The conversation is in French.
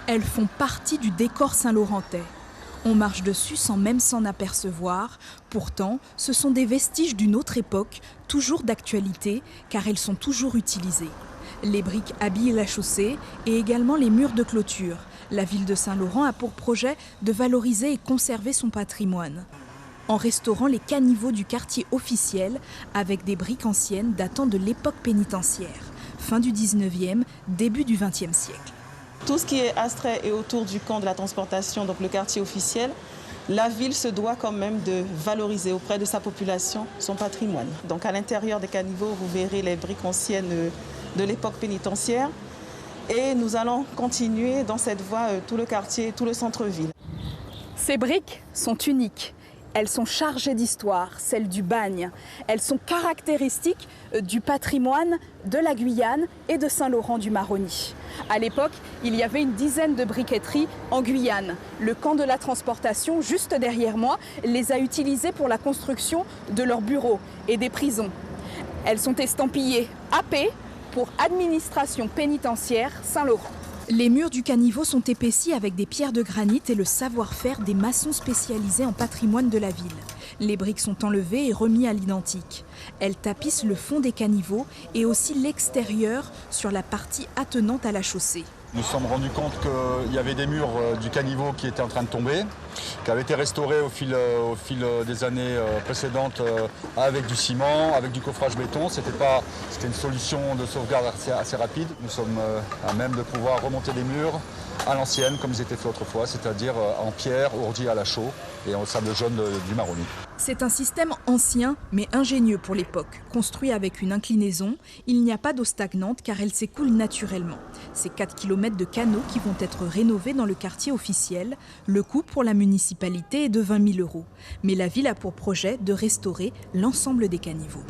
Elles font partie du décor saint-laurentais. On marche dessus sans même s'en apercevoir. Pourtant, ce sont des vestiges d'une autre époque, toujours d'actualité, car elles sont toujours utilisées. Les briques habillent la chaussée et également les murs de clôture. La ville de Saint-Laurent a pour projet de valoriser et conserver son patrimoine, en restaurant les caniveaux du quartier officiel avec des briques anciennes datant de l'époque pénitentiaire, fin du 19e, début du 20e siècle. Tout ce qui est astrait et autour du camp de la transportation, donc le quartier officiel, la ville se doit quand même de valoriser auprès de sa population son patrimoine. Donc à l'intérieur des caniveaux, vous verrez les briques anciennes de l'époque pénitentiaire. Et nous allons continuer dans cette voie tout le quartier, tout le centre-ville. Ces briques sont uniques. Elles sont chargées d'histoire, celles du bagne. Elles sont caractéristiques du patrimoine de la Guyane et de Saint-Laurent-du-Maroni. À l'époque, il y avait une dizaine de briqueteries en Guyane. Le camp de la transportation, juste derrière moi, les a utilisées pour la construction de leurs bureaux et des prisons. Elles sont estampillées AP pour Administration pénitentiaire Saint-Laurent. Les murs du caniveau sont épaissis avec des pierres de granit et le savoir-faire des maçons spécialisés en patrimoine de la ville. Les briques sont enlevées et remises à l'identique. Elles tapissent le fond des caniveaux et aussi l'extérieur sur la partie attenante à la chaussée. Nous nous sommes rendus compte qu'il y avait des murs du caniveau qui étaient en train de tomber, qui avaient été restaurés au fil des années précédentes avec du ciment, avec du coffrage béton. C'était une solution de sauvegarde assez rapide. Nous sommes à même de pouvoir remonter des murs à l'ancienne, comme ils étaient faits autrefois, c'est-à-dire en pierre, ourdi à la chaux et en sable jaune du Maroni. C'est un système ancien mais ingénieux pour l'époque. Construit avec une inclinaison, il n'y a pas d'eau stagnante car elle s'écoule naturellement. C'est 4 km de canaux qui vont être rénovés dans le quartier officiel. Le coût pour la municipalité est de 20 000 €. Mais la ville a pour projet de restaurer l'ensemble des caniveaux.